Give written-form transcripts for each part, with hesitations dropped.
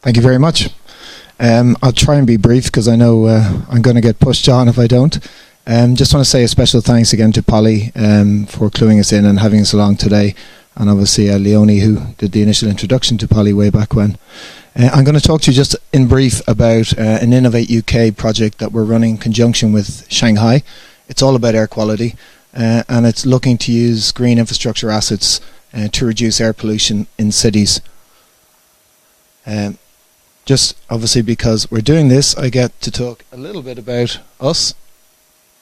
Thank you very much. I'll try and be brief because I know I'm going to get pushed on if I don't. Just want to say a special thanks again to Polly for cluing us in and having us along today, and obviously Leonie, who did the initial introduction to Polly way back when. I'm going to talk to you just in brief about an Innovate UK project that we're running in conjunction with Shanghai. It's all about air quality, and it's looking to use green infrastructure assets to reduce air pollution in cities. Just obviously because we're doing this, I get to talk a little bit about us.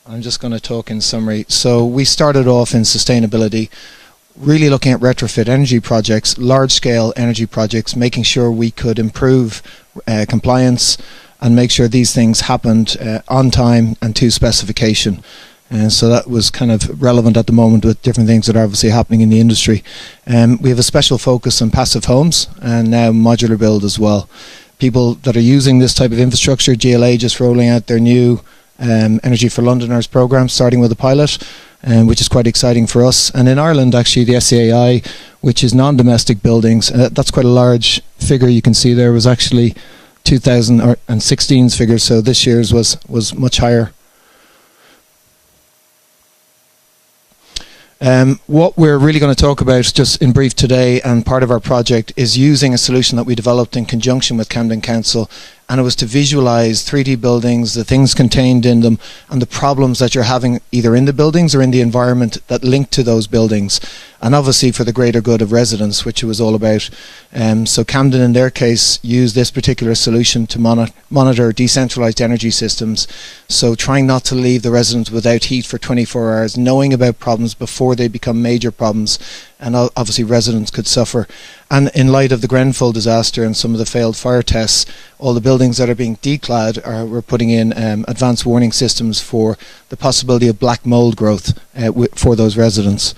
I'm just going to talk in summary. So we started off in sustainability, really looking at retrofit energy projects, large-scale energy projects, making sure we could improve compliance and make sure these things happened on time and to specification. And so that was kind of relevant at the moment with different things that are obviously happening in the industry. We have a special focus on passive homes and now modular build as well. People that are using this type of infrastructure, GLA just rolling out their new Energy for Londoners program, starting with a pilot, which is quite exciting for us. And in Ireland, actually, the SEAI, which is non-domestic buildings, that's quite a large figure you can see there, was actually 2016's figure, so this year's was much higher. What we're really going to talk about just in brief today, and part of our project, is using a solution that we developed in conjunction with Camden Council, and it was to visualize 3D buildings, the things contained in them, and the problems that you're having either in the buildings or in the environment that link to those buildings, and obviously for the greater good of residents, which it was all about. So Camden, in their case, used this particular solution to monitor decentralized energy systems, so trying not to leave the residents without heat for 24 hours, knowing about problems before they become major problems, and obviously residents could suffer. And in light of the Grenfell disaster and some of the failed fire tests, all the buildings that are being declad we're putting in advanced warning systems for the possibility of black mold growth for those residents.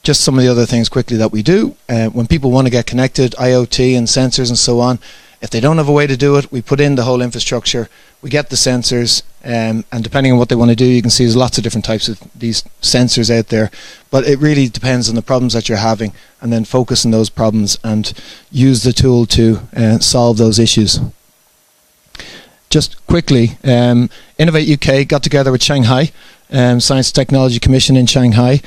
Just some of the other things quickly that we do. When people want to get connected, IoT and sensors and so on, if they don't have a way to do it, we put in the whole infrastructure, we get the sensors, and depending on what they want to do, you can see there's lots of different types of these sensors out there, but it really depends on the problems that you're having, and then focus on those problems and use the tool to solve those issues. Just quickly, Innovate UK got together with Shanghai, Science and Technology Commission in Shanghai.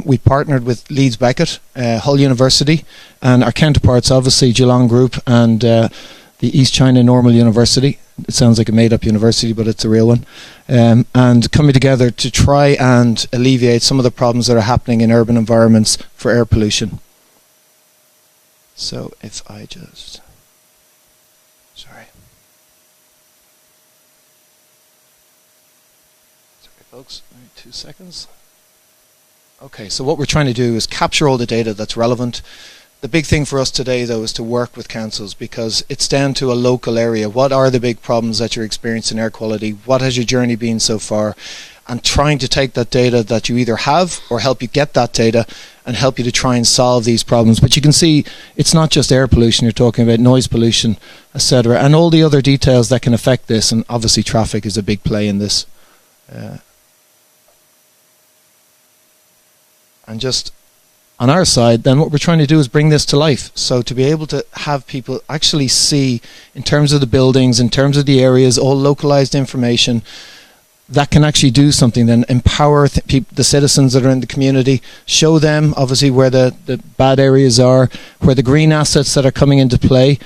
We partnered with Leeds Beckett, Hull University, and our counterparts, obviously Geelong Group and the East China Normal University. It sounds like a made-up university, but it's a real one. And coming together to try and alleviate some of the problems that are happening in urban environments for air pollution. So if I just... Sorry, folks, 2 seconds. Okay, so what we're trying to do is capture all the data that's relevant. The big thing for us today, though, is to work with councils, because it's down to a local area. What are the big problems that you're experiencing in air quality? What has your journey been so far? And trying to take that data that you either have or help you get that data and help you to try and solve these problems. But you can see it's not just air pollution, you're talking about noise pollution, etc., and all the other details that can affect this, and obviously traffic is a big play in this. And just on our side, then what we're trying to do is bring this to life. So to be able to have people actually see, in terms of the buildings, in terms of the areas, all localized information that can actually do something, then empower the citizens that are in the community, show them obviously where the bad areas are, where the green assets that are coming into play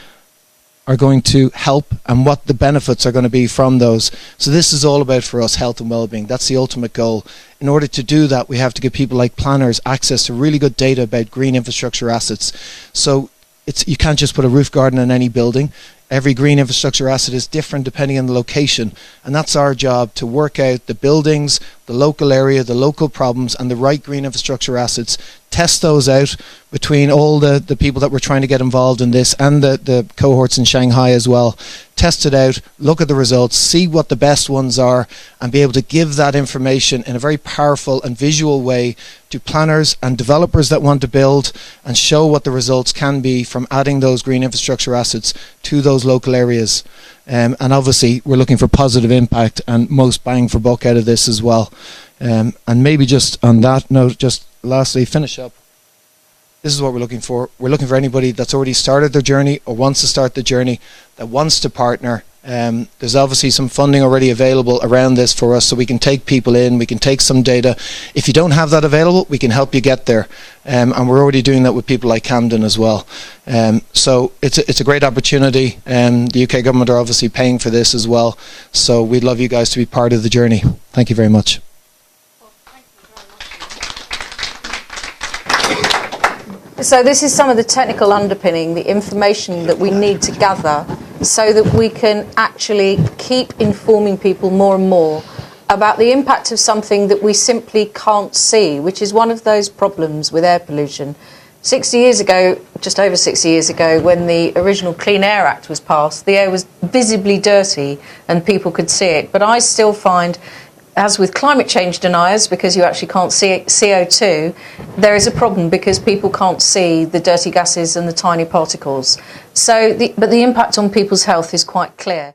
are going to help, and what the benefits are going to be from those. So this is all about, for us, health and well-being. That's the ultimate goal. In order to do that, we have to give people like planners access to really good data about green infrastructure assets. So you can't just put a roof garden on any building. Every green infrastructure asset is different depending on the location, and that's our job, to work out the buildings, the local area, the local problems, and the right green infrastructure assets, test those out between all the people that we're trying to get involved in this, and the cohorts in Shanghai as well. Test it out, look at the results, see what the best ones are, and be able to give that information in a very powerful and visual way to planners and developers that want to build, and show what the results can be from adding those green infrastructure assets to those local areas. And obviously we're looking for positive impact and most bang for buck out of this as well. And maybe just on that note, just lastly, finish up This is what we're looking for. We're looking for anybody that's already started their journey or wants to start the journey, that wants to partner. There's obviously some funding already available around this for us, so we can take people in, we can take some data. If you don't have that available, we can help you get there, and we're already doing that with people like Camden as well. So it's a great opportunity, and the UK government are obviously paying for this as well, so we'd love you guys to be part of the journey. Thank you very much. So this is some of the technical underpinning, the information that we need to gather so that we can actually keep informing people more and more about the impact of something that we simply can't see, which is one of those problems with air pollution. 60 years ago, just over 60 years ago, when the original Clean Air Act was passed, the air was visibly dirty and people could see it. But I still find, as with climate change deniers, because you actually can't see CO2, there is a problem because people can't see the dirty gases and the tiny particles. But the impact on people's health is quite clear.